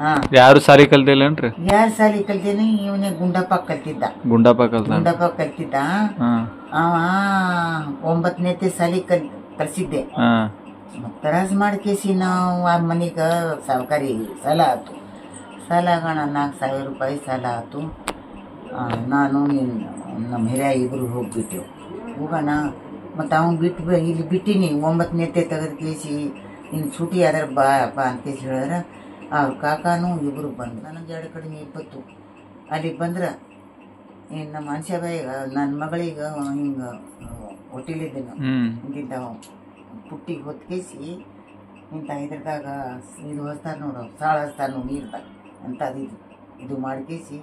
ಹಾ ಯಾರು ಸಾಲಿ ಕಲ್ತಿಲ್ಲೇನ್ರಿ? ಯಾರು ಸಾಲಿ ಕಲ್ತೀನಿ? ಇವನೇ ಗುಂಡಪ್ಪ ಕಲ್ತಿದ್ದ. ಗುಂಡಪ್ಪ ಕಲ್ತಿದ್ದ. ಅವ 9ನೇ ಸಾಲಿ ಕಲ್ಸಿದ್ದೆ. ತರಾಸ್ ಮಾಡ್ಕೇಸಿ ನಾವು ಆ ಮನಿಗ ಸರ್ಕಾರಿ ಸಾಲ ಆಯ್ತು. ಸಾಲ ಆಗೋಣ 4,000 ರೂಪಾಯಿ ಸಾಲ ಆಯ್ತು. ನಾನು ನಮ್ಮ ಹಿರಿಯ ಇಬ್ರು ಹೋಗ್ಬಿಟ್ಟೆವು. ಹೋಗೋಣ ಮತ್ತು ಅವ್ನು ಇಲ್ಲಿ ಬಿಟ್ಟಿನಿ. 9ನೇ ತೆಗೆದು ಕೇಸಿ ಇನ್ನು ಸೂಟಿ ಆದ್ರೆ ಬಾ ಅಂತೇಸಿ ಹೇಳಿದ್ರೆ ಅವ್ರ ಕಾಕಾನು ಇಬ್ಬರು ಬಂದು ನನಗೆ 2 ಕಡಿಮೆ 20 ಅಲ್ಲಿಗೆ ಬಂದ್ರೆ ಇನ್ನು ನಮ್ಮ ಮನುಷ್ಯ ಬಾಯಿಗ ನನ್ನ ಮಗಳಿಗೆ ಹಿಂಗೆ ಹೊಟ್ಟಿಲಿದ್ದೇನೆ ಇಂತಿಂತ ಪುಟ್ಟಿಗೆ ಹೊತ್ಕೇಸಿ ಇಂಥ ಇದ್ರದಾಗ ಇದು ಹಚ್ತಾರೆ ನೋಡು, ಸಾಳು ಹಚ್ತಾರೆ ನೋಡಿ ನೀರ್ದಾಗ ಅಂಥದ್ದು ಇದು ಮಾಡ್ಕೇಸಿ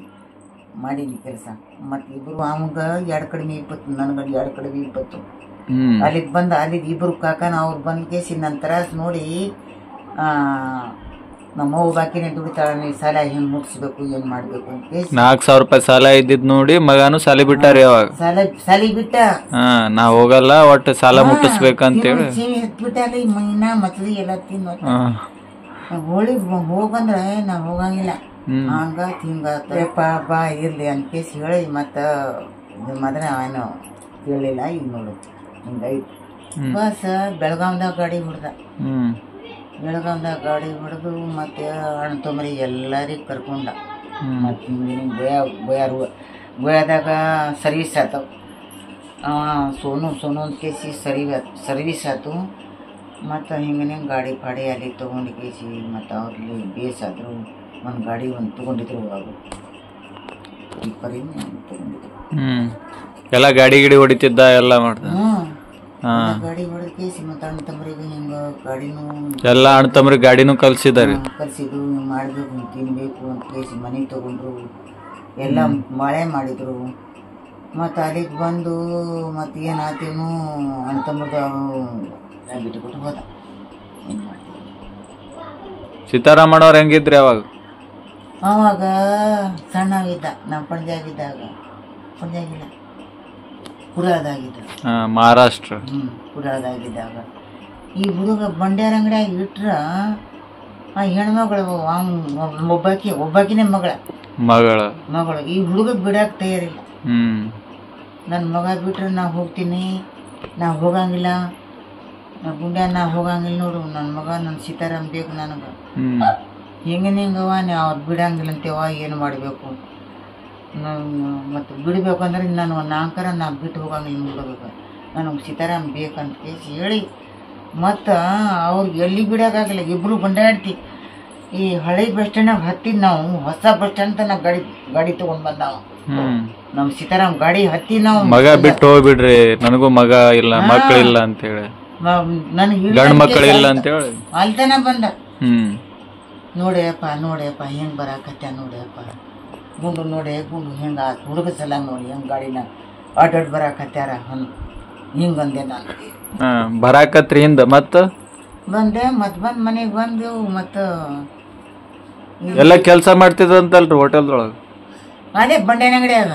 ಮಾಡೀನಿ ಕೆಲಸ. ಮತ್ತು ಇಬ್ಬರು ಅವಂಗೆ 2 ಕಡಿಮೆ 20, ನನಗೆ 2 ಕಡಿಮೆ 20. ಅಲ್ಲಿಗೆ ಬಂದ ಅಲ್ಲಿಗೆ ಇಬ್ಬರು ಕಾಕನ ಅವ್ರು ಬಂದು ಕೇಸಿ ನನ್ನ ತ್ರಾಸು ನೋಡಿ ನಮ್ಮ ಅವ್ವ ಬಾಕಿನೇ ದುಡಿತಾಳ, ನೀವು ಸಾಲ ಹೆಂಗೆ ಮುಟ್ಸ್ಬೇಕು ಏನು ಮಾಡಬೇಕು ಅಂತ ಕೇಸಿ 4,000 ರೂಪಾಯಿ ಸಾಲ ಇದ್ದಿದ್ ನೋಡಿ ಮಗನು ಸಾಲಿ ಬಿಟ್ಟಾರಿ. ಅವಾಗ ಸಾಲಿ ಬಿಟ್ಟ. ನಾ ಹೋಗಲ್ಲ ಒಟ್ಟು ಸಾಲ ಮುಟ್ಟಿಸ್ಬೇಕಂತೇಳಿ ಬಿಟ್ಟಾಲಿ ಮೈನಾ ಮತ್ಲಿ ಎಲ್ಲ ತಿನ್ನು ಹೋಳಿ ಹೋಗಂದ್ರೆ ನಾ ಹೋಗಂಗಿಲ್ಲ. ಹಂಗ ಹಿಂಗಪ್ಪ ಬಾ ಇರ್ಲಿ ಅಂತ ಕೇಸಿ ಹೇಳಿ ಮತ್ತು ಇದು ಮಾತ್ರ ಅವನು ಕೇಳಲಿಲ್ಲ. ಈಗ ನೋಡು ಹಿಂಗೈತಿ. ಬಸ್ ಬೆಳಗಾವ್ದಾಗ ಗಾಡಿ ಹೊಡ್ದ. ಬೆಳಗಾವ್ದಾಗ ಗಾಡಿ ಹೊಡೆದು ಮತ್ತೆ ಅಣ್ಣ ತೊಂಬರಿ ಎಲ್ಲರಿಗೆ ಕರ್ಕೊಂಡ. ಮತ್ತು ಹಿಂಗೆ ಗೋಯಾದಾಗ ಸರ್ವೀಸ್ ಆಯ್ತವ. ಸೋನು ಅಂತ ಕೇಸಿ ಸರ್ವೀಸ್ ಆಯ್ತು. ಮತ್ತು ಹಿಂಗೆ ಗಾಡಿ ಪಾಡಿ ಅಲ್ಲಿ ತೊಗೊಂಡು ಕೇಸಿ ಮತ್ತು ಅವ್ರಲ್ಲಿ ಬೇಸಾದ್ರು. ಒಂದು ಗಾಡಿ ತೊಗೊಂಡಿದ್ರು. ಅವಾಗ ಈ ಪರಿ ತೊಗೊಂಡಿದ್ರು. ಎಲ್ಲ ಗಾಡಿ ಹೊಡಿತಿದ್ದ ಎಲ್ಲ ಮಾಡ್ದ. ಗಾಡಿ ಹೊಡೆದ ಕೇಸಿ ಮತ್ತು ಅಣ್ಣ ತಮ್ಮರಿಗೆ ಹಿಂಗೆ ಗಾಡಿನೂ ಎಲ್ಲ ಅಣ್ಣ ತಮ್ಮರಿಗೆ ಗಾಡಿನೂ ಕಲ್ಸಿದ್ರು. ಮಾಡಬೇಕು ತಿನ್ಬೇಕು ಅಂತ ಕೇಸಿ ಮನೆಗೆ ತೊಗೊಂಡ್ರು. ಎಲ್ಲ ಮಳೆ ಮಾಡಿದ್ರು. ಮತ್ತು ಅಲ್ಲಿಗೆ ಬಂದು ಮತ್ತು ಏನಾತೇನು ಅಣ್ಣ ತಮ್ಮದು ಬಿಟ್ಟುಬಿಟ್ಟು ಹೋದ. ಏನು ಮಾಡ್ತೀವಿ? ಸೀತಾರಾಮಣ್ಣವ್ರು ಹೆಂಗಿದ್ರಿ ಅವಾಗ? ಅವಾಗ ಸಣ್ಣವಿದ್ದ. ನಾವು ಪಂಜಾಗಿದ್ದಾಗ, ಪಂಜಾಗಿಲ್ಲ ಕುರಾದಾಗಿದ್ದ, ಮಹಾರಾಷ್ಟ್ರ. ಕುರಾದಾಗಿದ್ದಾಗ ಈ ಹುಡುಗ ಬಂಡ್ಯಾರ ಅಂಗಡಿಯಾಗಿ ಇಟ್ರ ಆ ಹೆಣ್ಮಗಳು ಒಬ್ಬಾಕಿನೇ ಮಗಳು ಈ ಹುಡುಗ ಬಿಡಾಕ್ ತಯಾರಿಲ್ಲ. ನನ್ನ ಮಗ ಬಿಟ್ರೆ ನಾ ಹೋಗ್ತೀನಿ, ನಾ ಹೋಗಂಗಿಲ್ಲ, ಗುಂಡ್ಯಾ ನಾ ಹೋಗಂಗಿಲ್ಲ ನೋಡು. ನನ್ನ ಮಗ ನನ್ನ ಸೀತಾರಾಮ್ ಬೇಕು ನನಗೆ. ಹಿಂಗವ ಅವ್ರು ಬಿಡಂಗಿಲ್ಲ ಅಂತೇವ. ಏನು ಮಾಡಬೇಕು? ಮತ್ತು ಬಿಡಬೇಕಂದ್ರೆ ನಾನು ಒಂದು ನಾಲ್ಕರ ನಾ ಬಿಟ್ಟು ಹೋಗಂಗಿಲ್ಲ ಹುಡುಗ, ನನಗೆ ಸೀತಾರಾಮ್ ಬೇಕಂತ ಕೇಸಿ ಹೇಳಿ ಮತ್ತು ಅವ್ರಿಗೆ ಎಲ್ಲಿ ಬಿಡೋಕ್ಕಾಗಿಲ್ಲ. ಇಬ್ಬರು ಬಂಡಾಡ್ತಿ. ಈ ಹಳೆ ಬಸ್ ಸ್ಟ್ಯಾಂಡಾಗ ಹತ್ತಿದ್ ನಾವು. ಹೊಸ ಬಸ್ ಸ್ಟ್ಯಾಂಡ್ ತನಕ ಗಾಡಿ ತೊಗೊಂಡು ಬಂದಾವ. ನಮ್ಮ ಸೀತಾರಾಮ್ ಗಾಡಿ ಹತ್ತಿ ನಾವು ಮಗ ಬಿಟ್ಟು ಹೋಗ್ಬಿಡ್ರಿ, ನನಗೂ ಮಗ ಇಲ್ಲ ಮಕ್ಕಳಿಲ್ಲ ಅಂತೇಳಿ, ನನಗೆ ಗಂಡು ಮಕ್ಕಳಿಲ್ಲ ಅಂತೇಳಿ ಅಲ್ತನ ಬಂದ. ನೋಡ್ಯಪ್ಪ ಹೆಂಗೆ ಬರಾಕತ್ಯ ನೋಡ್ಯಪ್ಪ, ಗುಂಡು ಹೆಂಗ ಹುಡುಗ ಸಲ ನೋಡಿ ಹೆಂಗೆ ಗಾಡಿನ ಅಡ್ಡಾಡ್ ಬರಾಕತ್ಯಾರ ಹಿಂಗಂದೆ ನಾನು. ಬರಾಕತ್ರಿ ಹಿಂದ ಬಂದೆ. ಮತ್ತು ಬಂದು ಮನೆಗೆ ಬಂದೆವು. ಮತ್ತು ಎಲ್ಲ ಕೆಲಸ ಮಾಡ್ತಿದ್ರಂತಲ್ರಿ ಹೋಟೆಲ್ದೊಳಗೆ? ಅದೇ ಬಂಡೆನ ಅಂಗಡಿಯಾಗ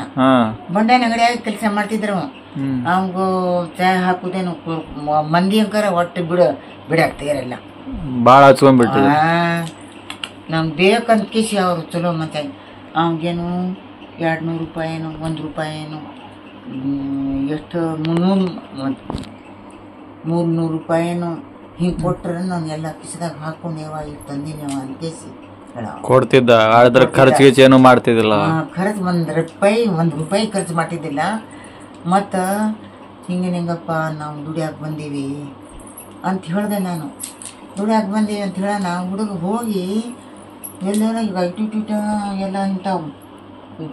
ಕೆಲಸ ಮಾಡ್ತಿದ್ರು. ಅವಂಗು ಚಾ ಹಾಕುದೇನು ಮಂದಿ ಅಂಕಾರ ಒಟ್ಟು ಬಿಡಾಕ್ತಿರಲ್ಲ. ಭಾಳ ಹಚ್ಕೊಂಡ್ಬಿಟ್ಟು ನಮ್ಗೆ ಬೇಕಂತ ಕೇಸಿ ಅವರು ಚಲೋ ಮತ್ತೆ ಅವನಿಗೇನು 200 ರೂಪಾಯಿನೋ 1 ರೂಪಾಯಿನೋ ಎಷ್ಟು 300 ರೂಪಾಯಿನೋ ಹಿಂಗೆ ಕೊಟ್ರೆ ನಾನು ಎಲ್ಲ ಕಿಸದಾಗ ಹಾಕೊಂಡೇವ ಈಗ ತಂದಿನೇವ ಅಂತ ಕೇಸಿ ಕೊಡ್ತಿದ್ದ. ಅದ್ರ ಖರ್ಚು ಏನು ಮಾಡ್ತಿದ್ದಿಲ್ಲ. ಖರ್ಚು 1 ರೂಪಾಯಿ ಖರ್ಚು ಮಾಡ್ತಿದ್ದಿಲ್ಲ. ಮತ್ತು ಹಿಂಗಪ್ಪ ನಾವು ದುಡಿಯಾಕೆ ಬಂದೀವಿ ಅಂತ ಹೇಳಿದೆ ನಾನು. ದುಡಿಯಾಕೆ ಬಂದೀವಿ ಅಂತ ಹೇಳೋಣ. ಹುಡುಗ ಹೋಗಿ ಎಲ್ಲರ ಈಗ ಇಟ್ಟಿಟ ಎಲ್ಲ ಇಂಥವು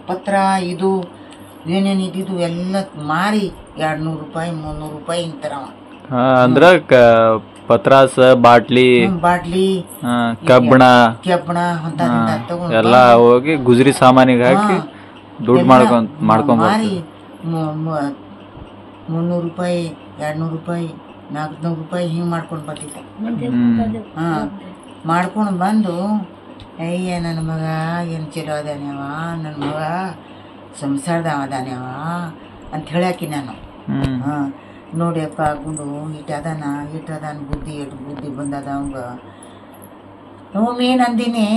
ಪತ್ರ ಇದು ಏನೇನು ಇದ್ದಿದ್ದು ಎಲ್ಲ ಮಾರಿ 200 ರೂಪಾಯಿ 300 ರೂಪಾಯಿ ಹಿಂಗೆ ಅಂದ್ರ ಪತ್ರಾಸ ಬಾಟ್ಲಿ ಕಬ್ಬಣ ಅಂತ ಎಲ್ಲ ಹೋಗಿ ಗುಜರಿ ಸಾಮಾನಿಗೆ ಹಾಕಿ ದುಡ್ಡು ಮಾಡ್ಕೊಂಡ್ ಮಾರಿ 300 ರೂಪಾಯಿ 200 ರೂಪಾಯಿ 400 ರೂಪಾಯಿ ಹಿಂಗೆ ಮಾಡ್ಕೊಂಡು ಬರ್ತಿದ್ದೆ. ಮಾಡ್ಕೊಂಡು ಬಂದು ಅಯ್ಯ ನನ್ನ ಮಗ ಏನು ಚಲೋ ಅದಾನ್ಯವ, ನನ್ನ ಮಗ ಸಂಸಾರದವ ಅದಾನ್ಯವ ಅಂತ ಹೇಳಾಕಿ ನಾನು. ನೋಡಿಯಪ್ಪ ಗುಂಡು ಇಟ್ಟದಾನ ಬುದ್ಧಿ ಬಂದದ ಅವಂಗ ಮೇನ್ ಅಂದಿನಿ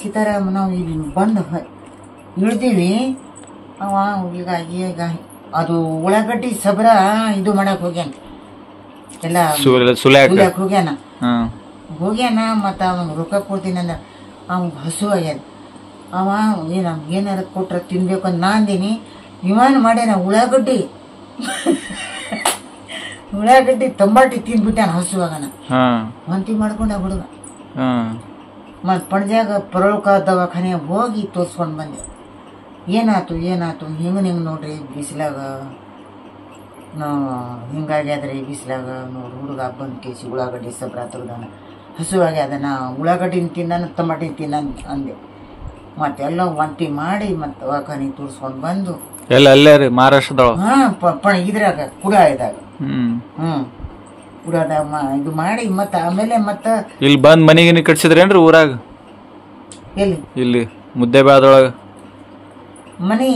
ಸೀತಾರಾಮ್ ನಾವು ಇಲ್ಲಿ ಬಂದು ಇಳ್ದೀವಿ. ಅವ ಈಗ ಅದು ಉಳ್ಳಾಗಡ್ಡಿ ಸಬ್ರ ಇದು ಮಾಡಕ್ ಹೋಗ್ಯಾನ, ಎಲ್ಲ ಸುಲ್ಯಾಕ್ ಹೋಗ್ಯಾನ. ಮತ್ತು ಅವ್ನಿಗೆ ರೊಕ್ಕ ಕೊಡ್ತೀನಿ ಅಂದ್ರೆ ಅವ್ನಿಗೆ ಹಸು ಆಗ್ಯಾದ. ಅವ ಏನಾರ ಕೊಟ್ರೆ ತಿನ್ಬೇಕು ಅಂತ ನಾ ಅಂದೀನಿ. ವಿಮಾನ ಮಾಡ್ಯಾನ ಉಳ್ಳಾಗಡ್ಡಿ ತಂಬಾಟಿ ತಿಂದ್ಬಿಟ್ಟಾನ ಹಸುವಾಗನ. ವಾಂತಿ ಮಾಡ್ಕೊಂಡ ಹುಡುಗ. ಮತ್ತು ಪಣಜ್ಯಾಗ ಪರಳಕ ದವಾಖಾನೆ ಹೋಗಿ ತೋರ್ಸ್ಕೊಂಡು ಬಂದೆ. ಏನಾಯ್ತು ಹಿಂಗೆ ನೋಡ್ರಿ ಬಿಸಿಲಾಗ ಹಿಂಗಾಗ್ಯಾದ್ರಿ ಬಿಸಿಲಾಗ ನೋಡಿ ಹುಡುಗ ಬಂದು ಕೇಸಿ ಉಳ್ಳಾಗಡ್ಡಿ ಸಬ್ರ ತೆಗ್ದಾನ, ಹಸುವಾಗ್ಯಾದ. ನಾ ಉಳ್ಳಾಗಡ್ಡಿನ ತಿನ್ನಾನ ಟಮಾಟಿ ತಿನ್ನಾನ ಅಂದೆ. ಮತ್ತೆಲ್ಲ ವಾಂತಿ ಮಾಡಿ ಮತ್ತೆ ದವಾಖಾನೆ ತೋರಿಸ್ಕೊಂಡು ಬಂದು ಅಲ್ಲೇ ರೀ ಮಹಾರಾಷ್ಟ್ರದೊಳಗ ಇದ್ರಾಗ ಕುಡಾದಾಗ ಕುಡಾದಾಗ ಇದು ಮಾಡಿ ಮತ್ತೆ ಆಮೇಲೆ ಮತ್ತೆ ಇಲ್ಲಿ ಬಂದ್ ಮನಿಗಿನಿ ಕಟ್ಸಿದ್ರೇನ್ರಿ ಊರಾಗ? ಇಲ್ಲಿ ಮುದ್ದೇಬೇಳದೊಳಗ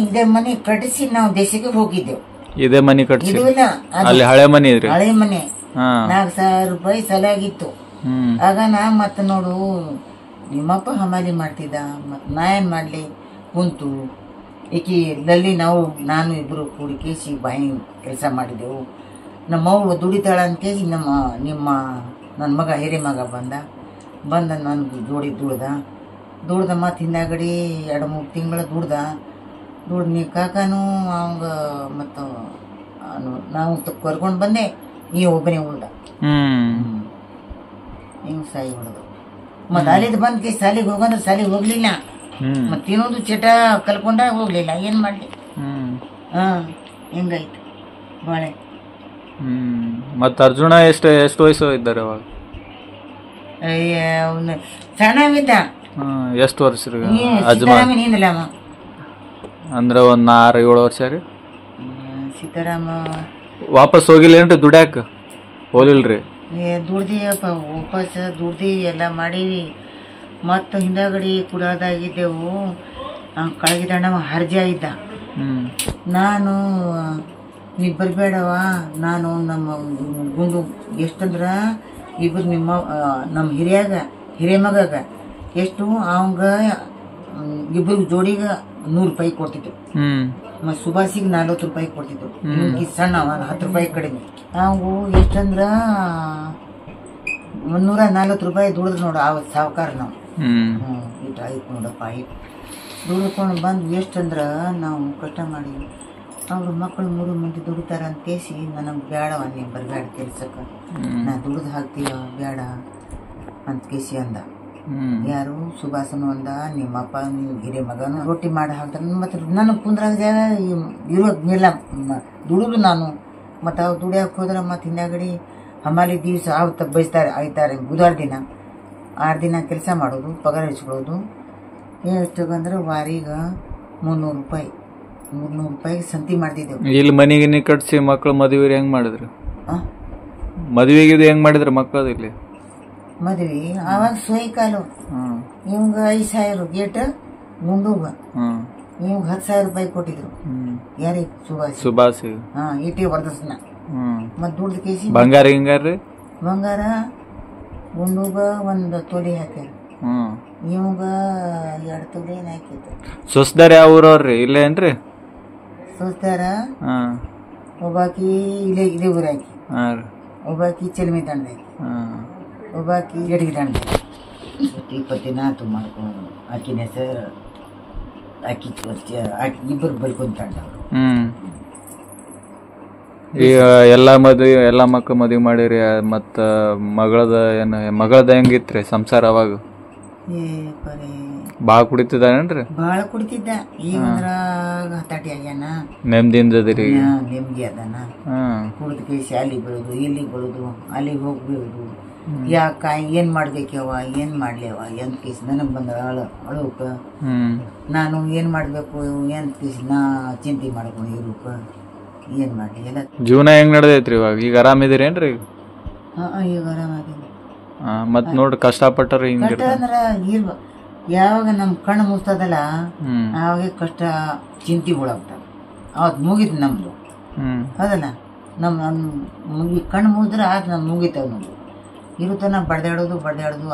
ಇದೇ ಮನೆ ಕಟ್ಟಿಸಿ ನಾವು ದೇಶಕ್ಕೆ ಹೋಗಿದ್ದೆವು. ಇದೇ ಮನಿ ಕಟ್ಸಿ ಅಲ್ಲಿ ಹಳೆ ಮನಿ ಇದ್ರಿ? ಹಳೆ ಮನೆ 4,000 ರೂಪಾಯಿ ಸಲಾಗಿತ್ತು. ಆಗ ನಾ ಮತ್ತೆ ನೋಡು ನಿಮ್ಮಪ್ಪ ಹಮಾಲಿ ಮಾಡ್ತಿದ್ದ, ಮತ್ ನಾ ಏನ್ ಮಾಡ್ಲಿ ಕುಂತು ಈಕಿದಲ್ಲಿ ನಾನು ಇಬ್ರು ಕೂಡಿ ಕೇಸಿ ಬಾಯಿ ಕೆಲಸ ಮಾಡಿದೆವು. ನಮ್ಮವ್ವ ದುಡಿತಾಳ ಅಂತ ಕೇಸಿ ನನ್ನ ಮಗ ಹಿರಿ ಮಗ ಬಂದ ನನ್ಗೆ ಜೋಡಿ ದುಡ್ದ ಮತ್ತೆ ಹಿಂದಾಗಡಿ 2-3 ತಿಂಗಳ ದುಡ್ದ ನೀ ಕಾಕನು ಅವಂಗ ಮತ್ತು ನಾವು ಕರ್ಕೊಂಡು ಬಂದೆ. ನೀ ಒಬ್ಬನೇ ಉಳ್ದ ಹಿಂಗ್ ಸಾಯಿ ಹೊಡೆದು. ಮತ್ತೆ ಅಲ್ಲಿದ್ ಬಂದ್ ಕೇಸಿ ಸಾಲಿಗೆ ಹೋಗಂದ್ರೆ ಸಾಲಿಗೆ ಹೋಗ್ಲಿಲ್ಲ. ಮತ್ತೆ ಇನ್ನೊಂದು ಚಟ ಕಲ್ಕೊಂಡ ಹೋಗ್ಲಿಲ್ಲ. ಏನ್ ಮಾಡ್ಲಿ? ಹಿಂಗಾಯ್ತು ಬಾಳೆ. ಮತ್ತ ಅರ್ಜುನ ಎಷ್ಟು ವಯಸ್ಸು ಇದ್ದಾರೆ ಅವಾಗ? ಸಣ್ಣವಿದ್ದ. ಎಷ್ಟು ವರ್ಷ ಅಂದ್ರ ಒಂದ್ 6-7 ವರ್ಷ ರೀ. ಸೀತಾರಾಮ ವಾಪಸ್ ಹೋಗಿಲ್ಲೇನ್ರಿ ದುಡ್ಯಾಕ? ಹೋಲಿಲ್ರಿ? ದುಡ್ದಿಯಪ್ಪ, ವಾಪಸ್ ದುಡ್ದಿ ಎಲ್ಲ ಮಾಡೀವಿ. ಮತ್ತು ಹಿಂದಾಗಡಿ ಕುಡಾದಾಗಿದ್ದೆವು. ಕಳಗಿದಣ್ಣ ಹರ್ಜ ಇದ್ದ. ನಾನು ನೀ ಬರ್ಬೇಡವ, ನಾನು ನಮ್ಮ ಗುಂಡು ಎಷ್ಟಂದ್ರ ಇಬ್ರು ನಮ್ಮ ಹಿರಿಯ ಮಗಗ ಎಷ್ಟು ಅವಂಗ ಇಬ್ರು ಜೋಡಿಗ 100 ರೂಪಾಯಿ ಕೊಡ್ತಿದ್ರು. ಮತ್ತು ಸುಭಾಸಿಗೆ 40 ರೂಪಾಯಿ ಕೊಡ್ತಿದ್ರು. ಸಣ್ಣ 10 ರೂಪಾಯಿ ಕಡಿಮೆ. ಅವು ಎಷ್ಟಂದ್ರ 140 ರೂಪಾಯಿ ದುಡಿದ್ರು ನೋಡು ಅವತ್ತು ಸಾವುಕಾರ. ನಾವು ಇಟ್ಟು ಆಯ್ತು ನೋಡಪ್ಪ. ದುಡ್ಕೊಂಡು ಬಂದು ಎಷ್ಟಂದ್ರ ನಾವು ಕಷ್ಟ ಮಾಡಿ ಅವ್ರ ಮಕ್ಕಳು 3 ಮಂದಿ ದುಡಿತಾರ ಅಂತ ಕೇಸಿ ನನಗೆ ಬೇಡವ, ನೀವು ಬರಬೇಡ ಕೆಲ್ಸಕ್ಕೆ, ನಾ ದುಡ್ದು ಹಾಕ್ತೀವ ಬೇಡ ಅಂತ ಕೇಸಿ ಅಂದ. ಯಾರು ಸುಭಾಸನು ಅಂದ. ನಿಮ್ಮಪ್ಪ ನೀವು ಹಿರಿಯ ಮಗನು ರೊಟ್ಟಿ ಮಾಡಿ ಹಾಕ್ತಾರೆ. ಮತ್ತೆ ನನಗೆ ಕುಂದ್ರಾಗ ಜಾಗ ಇರೋದಿಲ್ಲ, ದುಡಿದು ನಾನು. ಮತ್ತು ಅವ್ರು ದುಡಿಯಕ್ಕೆ ಹೋದ್ರೆ ಮತ್ತೆ ಹಿಂದಾಗಡಿ ಹಮಾಲಿ ದಿವಸ ಆವತ್ತ ಆಯ್ತಾರೆ. ಬುಧವಾರ ದಿನ 6 ದಿನ ಕೆಲಸ ಮಾಡೋದು, ಪಗಾರ ಇಸ್ಕೊಳ್ಳೋದು. ಎಷ್ಟು ಬಂದ್ರೆ ವಾರಿಗೆ 300 ರೂಪಾಯಿ 300 ರೂಪಾಯಿಗೆ ಸಂತಿ ಮಾಡ್ತಿದ್ದೆವು. ಇಲ್ಲಿ ಮನಿಗಿನಿ ಕಟ್ಸಿ ಮಕ್ಳು ಮದುವೆ ಹೆಂಗ್ ಮಾಡಿದ್ರು? ಮದುವೆಗೆ ಹೆಂಗ್ ಮಾಡಿದ್ರು ಮಕ್ಕಳು? ಇಲ್ಲಿ ಮದ್ವಿ ಅವಾಗ ಸೋಯ್ಕಾಲು. ಇವಂಗ 5,000 ಗೇಟ್ ಗುಂಡುಗ, ಇವಂಗ 10,000 ರೂಪಾಯಿ ಕೊಟ್ಟಿದ್ರು. ಯಾರಿಗೆ? ಸುಭಾಸಿ. ಇಟಿ ವರ್ದಸ್ನ. ಮತ್ ದುಡ್ದು ಕೇಸಿ ಬಂಗಾರ ಹಿಂಗಾರ್ರಿ? ಬಂಗಾರ ಗುಂಡುಗ 1 ತೊಲಿ ಹಾಕ್ಯಾರ. ಇವಂಗ 2 ತೊಲಿ ಏನ್ ಹಾಕಿದ್ರು. ಸುಸ್ದಾರ ಯಾವ ಊರವ್ರಿ? ಇಲ್ಲೇ ಏನ್ರಿ? ಸುಸ್ತಾರ ಒಬ್ಬಾಕಿ ಇದೇ ಊರಾಕಿ, ಒಬ್ಬಾಕಿ ಚೆಲ್ಮಿ ದಂಡ, ಒಬ್ಬಾಕಿ ಎಡಗಿ ದಂಡ. 20 ದಿನ ಆತು ಮಾಡ್ಕೊಂಡು ಆಕಿನ ಹೆಸರು ಆಕಿ ಇಬ್ಬರು ಬಲ್ಕೊಂತಾಂಡ. ಈಗ ಎಲ್ಲಾ ಮಕ್ಳು ಮದ್ವಿ ಮಾಡಿರಿ. ಮತ್ತ ಮಗಳದ ಹೆಂಗಿತ್ರಿ ಸಂಸಾರ ಅವಾಗ? ಬಾಳ ಕುಡಿತಿದ್ದಾನೇನ್ರಿ? ಬಾಳ ಕುಡಿತಿದ್ದ. ಈಗ ಹತಾಟಿ ಆಗ್ಯಾನ. ನೆಮ್ಮದಿಯಿಂದದಿರಿ? ನೆಮ್ಮದಿ ಅದಾನ. ಕುಡಿದ ಕೇಸಿ ಅಲ್ಲಿ ಬೀಳುದು, ಇಲ್ಲಿ ಬೀಳುದು, ಅಲ್ಲಿಗೆ ಹೋಗಿ ಬೀಳುದು. ಯಾಕ ಏನ್ ಮಾಡ್ಬೇಕವ, ಏನ್ ಮಾಡ್ಲೇವ ಎಂತ ಕೇಸಿ ನನಗ್ ಬಂದ ಅಳುಕ. ನಾನು ಏನ್ ಮಾಡ್ಬೇಕು ಎಂತ ಕೇಸಿ ನಾ ಚಿಂತೆ ಮಾಡ್ಕೊಂಡು ಇರುಕ. ಏನ್ ಮಾಡ್ಲಿ ಎಲ್ಲ. ಜೀವನ ಹೆಂಗ್ ನಡೆದೈತ್ರಿ ಇವಾಗ? ಈಗ ಆರಾಮಿದಿರೇನ್ರಿ? ಈಗ ಆರಾಮಾಗಿನಿ. ಮತ್ ನೋಡ್ರಿ ಕಷ್ಟಪಟ್ಟಾರ ಕಷ್ಟ ಅಂದ್ರ ಯಾವಾಗ ನಮ್ ಕಣ್ಣು ಮುಸ್ತದಲ್ಲ ಅವಾಗ ಕಷ್ಟ ಚಿಂತೆ ಒಳಗ್ತಾವ. ಅವತ್ ಮುಗಿತ್ ನಮ್ದು ಅದಲ್ಲ. ಕಣ್ಣು ಮುಗಿದ್ರೆ ಆಗ ನಮ್ ಮುಗಿತಾವ ನಮ್ದು. ಇರುತ್ತನ ಬಡ್ದಾಡೋದು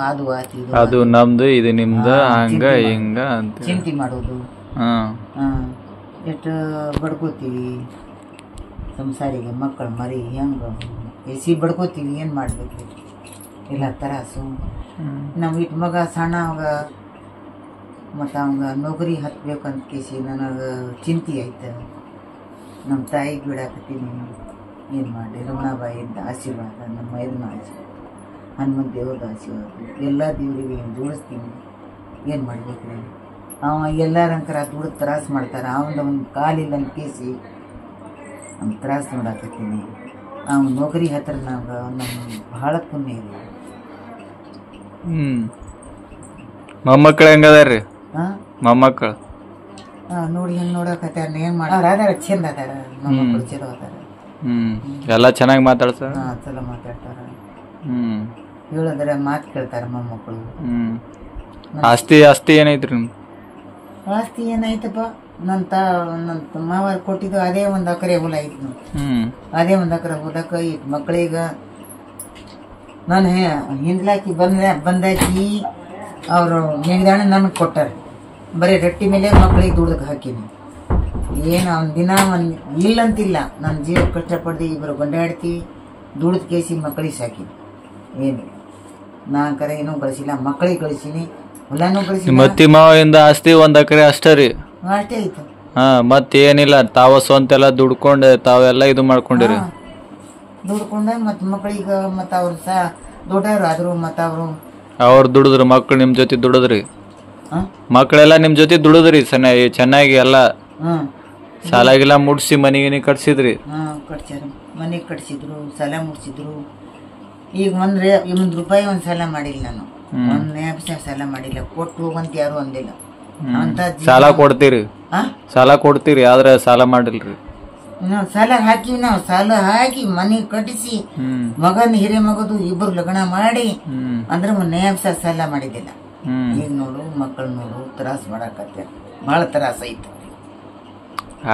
ಅದು ಆತು ಇದು ಅದು ನಮ್ದು ಇದು ನಿಮ್ದು ಹಂಗ ಹಿಂಗ ಅಂತ ಚಿಂತೆ ಮಾಡೋದು. ಎಷ್ಟು ಬಡ್ಕೋತೀವಿ ಸಂಸಾರಿಗೆ, ಮಕ್ಕಳು ಮರಿ ಹೆಂಗ ಎಸಿ ಬಡ್ಕೋತೀವಿ. ಏನು ಮಾಡ್ಬೇಕು ಎಲ್ಲ ತರಾಸು. ನಾವು ಇಟ್ಟು ಮಗ ಸಣ್ಣ ಅವಾಗ ಮತ್ತು ಅವಂಗ ನೌಕರಿ ಹತ್ಬೇಕಂತ ಕೇಸಿ ನನಗೆ ಚಿಂತೆ ಐತೆ. ನಮ್ಮ ತಾಯಿಗೆ ಬಿಡಾಕತ್ತೀನಿ. ಏನು ಮಾಡಿ ರಮಣಾಬಾಯಿಯಿಂದ ಆಶೀರ್ವಾದ, ನಮ್ಮ ಇದನ್ನ ಆಶೀರ್ವಾದ, ಹನುಮಂತ ದೇವ್ರದ ಆಶೀರ್ವಾದ, ಎಲ್ಲ ದೇವರಿಗೆ ಜೋಡಿಸ್ತೀನಿ. ಏನು ಮಾಡ್ಬೇಕ್ರಿ? ಅವ ಎಲ್ಲರಂಕರ ದುಡ್ದು ತ್ರಾಸು ಮಾಡ್ತಾರೆ. ಒಂದು ಕಾಲಿಲ್ಲ ಅಂತ ಕೇಸಿ ಅವ್ನು ತ್ರಾಸು ನೋಡಾಕತ್ತೀನಿ. ಅವ್ನು ನೌಕರಿ ಹತ್ರ ನಾವು ನಮ್ಮ ಭಾಳ ಪುಣ್ಯ ಇದೆ. ಮೊಮ್ಮಕ್ಕಳು ಹೆಂಗದಾರ್ರಿ? ಮೊಮ್ಮಕ್ಕಳು ನೋಡಿ ಹೆಂಗೆ ನೋಡಕತ್ತಾರ. ಏನು ಮಾಡೋರು ಅದಾರ, ಚಂದ ಅದಾರ. ಮೊಮ್ಮಕ್ಕಳು ಚಲೋ ಅದಾರ. ಎಲ್ಲ ಚೆನ್ನಾಗಿ ಮಾತಾಡ್ತಾರ. ಚಲೋ ಮಾತಾಡ್ತಾರ. ಹೇಳಿದ್ರೆ ಮಾತು ಕೇಳ್ತಾರ ಮೊಮ್ಮಕ್ಕಳು. ಆಸ್ತಿ ಏನೈತ್ರಿ? ಆಸ್ತಿ ಏನಾಯ್ತಪ್ಪ, ನನ್ನ ಮಾವಾರ ಕೊಟ್ಟಿದ್ದು ಅದೇ 1 ಎಕರೆ ಹೊಲ ಐತಿ. ಅದೇ 1 ಎಕರೆ ಹೊಲಕ್ಕೆ ಇಟ್ಟು ಮಕ್ಕಳಿಗೆ ನಾನು ಹಿಂದ್ಲಾಕಿ ಬಂದಾಕಿ ಅವರು ನೆಗದಾಣ ನನಗೆ ಕೊಟ್ಟಾರ. ಬರೀ ರೊಟ್ಟಿ ಮೇಲೆ ಮಕ್ಕಳಿಗೆ ದುಡ್ದಕ್ಕೆ ಹಾಕೀನಿ. ಏನು ಅವ್ನ ದಿನ ಇಲ್ಲಂತಿಲ್ಲ. ನನ್ನ ಜೀವ ಕಷ್ಟಪಟ್ಟು ಇಬ್ಬರು ಗೊಂಡಾಡ್ತೀವಿ, ದುಡ್ದು ಕೇಸಿ ಮಕ್ಕಳಿಗೆ ಸಾಕೀನಿ. ಏನು ನಾಲ್ಕರ ಏನೂ ಗಳಿಸಿಲ್ಲ, ಮಕ್ಕಳಿಗೆ ಗಳಿಸೀನಿ, ಹೊಲನೂ ಗಳಿಸಿನಿ. ಮತ್ತಿ ಮಾವಿಂದ ಆಸ್ತಿ 1 ಎಕರೆ ಅಷ್ಟೇ ರೀ? ಅಷ್ಟೇ ಆಯ್ತು. ಮತ್ತೇನಿಲ್ಲ, ತಾವ ಸ್ವಂತೆಲ್ಲ ದುಡ್ಕೊಂಡು ತಾವೆಲ್ಲ ಇದು ಮಾಡ್ಕೊಂಡಿರಿ? ದುಡ್ಕೊಂಡ ಮತ್ತು ಮಕ್ಕಳಿಗೆ ಮತ್ತು ಅವ್ರು ದೊಡ್ಡವ್ರು ಆದ್ರು ಮತ್ತು ಅವ್ರು ದುಡಿದ್ರು, ಮಕ್ಳು ನಿಮ್ ಜೊತೆ ದುಡಿದ್ರಿ? ಮಕ್ಕಳೆಲ್ಲ ನಿಮ್ ಜೊತೆ ದುಡಿದ್ರಿ ಚೆನ್ನಾಗಿ ಎಲ್ಲ? ಸಾಲಾಗಿಲ್ಲ ಮುಡ್ಸಿ ಮನೆಗಿನಿ ಕಟ್ಸಿದ್ರಿ? ಕಟ್ಸ್ಯಾರ, ಮನೆ ಕಟ್ಸಿದ್ರು, ಸಾಲ ಮುಡ್ಸಿದ್ರು. ಈಗ $1 ರೂಪಾಯಿ ಒಂದು ಸಾಲ ಮಾಡಿಲ್ಲ ನಾನು. 1 ಪೈಸೆ ಸಾಲ ಮಾಡಿಲ್ಲ. ಕೊಟ್ಟು ಹೋಗಂತ ಯಾರು ಅಂದಿಲ್ಲ. ಸಾಲ ಕೊಡ್ತೀರಿ? ಸಾಲ ಕೊಡ್ತೀರಿ, ಆದ್ರೆ ಸಾಲ ಮಾಡಿಲ್ರಿ? ಸಾಲ ಹಾಕಿವಿ. ನಾವು ಸಾಲ ಹಾಕಿ ಮನೆ ಕಟ್ಟಿಸಿ ಮಗನ ಹಿರೇ ಮಗದು ಇಬ್ಬರು ಲಗ್ನ ಮಾಡಿ ಅಂದ್ರೆ 1 ಪೈಸೆ ಸಾಲ ಮಾಡಿದ್ದಿಲ್ಲ. ಈಗ ನೋಡು ಮಕ್ಕಳು ನೋಡು ತ್ರಾಸ ಮಾಡಾಕತ್ತ. ಬಹಳ ತ್ರಾಸ ಐತಿ.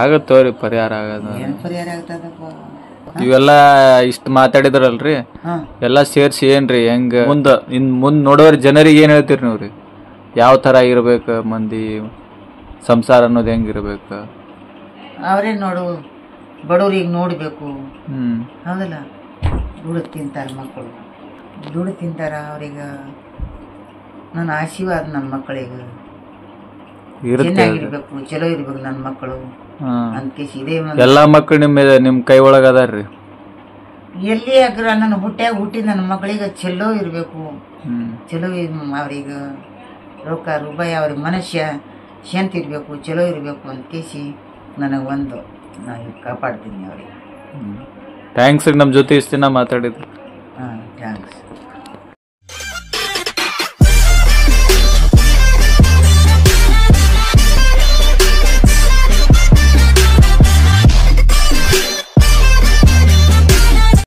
ಆಗತ್ತವ್ರಿ ಪರಿಹಾರ ಆಗದ. ಏನ್ ಪರಿಹಾರ ಆಗ್ತದಪ್ಪ? ಇವೆಲ್ಲ ಇಷ್ಟ ಮಾತಾಡಿದ್ರಲ್ರಿ, ಎಲ್ಲಾ ಸೇರ್ಸಿ ಏನ್ರಿ ಹೆಂಗ ಮುಂದ್ ನೋಡೋರ್ ಜನರಿಗೆ ಏನ್ ಹೇಳ್ತೀರಿ ನೀವ್ರಿ? ಯಾವ ತರ ಇರ್ಬೇಕ ಮಂದಿ ಸಂಸಾರ ಅನ್ನೋದು ಹೆಂಗಿರ್ಬೇಕ? ಅವ್ರೇ ನೋಡು, ಬಡವ್ರಿಗೆ ನೋಡ್ಬೇಕು. ಹೌದಲ್ಲ, ದುಡ್ದು ತಿಂತಾರ ಮಕ್ಕಳು, ದುಡ್ದು ತಿಂತಾರ. ಅವ್ರಿಗೆ ನನ್ನ ಆಶೀರ್ವಾದ, ನನ್ನ ಮಕ್ಕಳಿಗೆ ಚೆನ್ನಾಗಿರ್ಬೇಕು, ಚಲೋ ಇರ್ಬೇಕು ನನ್ನ ಮಕ್ಕಳು ಅಂತ. ಇದೇ ಎಲ್ಲಾ ಮಕ್ಕಳು ನಿಮ್ ಕೈ ಒಳಗ ಅದಾರ್ರಿ? ಎಲ್ಲಿ ಆಗ್ರ ನನ್ನ ಹುಟ್ಟಿ ನನ್ನ ಮಕ್ಕಳಿಗೆ ಚಲೋ ಇರ್ಬೇಕು. ಚಲೋ ಅವ್ರಿಗೆ ರೊಕ್ಕ ರೂಪಾಯಿ ಅವ್ರಿಗೆ ಮನುಷ್ಯ ಶಾಂತಿ ಇರ್ಬೇಕು, ಚಲೋ ಇರ್ಬೇಕು ಅಂತ ಕೇಸಿ ನನಗೆ ನಾ ಕಾಪಾಡ್ತೀನಿ ಅವ್ರಿಗೆ. ಥ್ಯಾಂಕ್ಸ್. ನಮ್ಮ ಜೊತೆ ಇಷ್ಟು ದಿನ ಮಾತಾಡಿದ್ರು. ಥ್ಯಾಂಕ್ಸ್.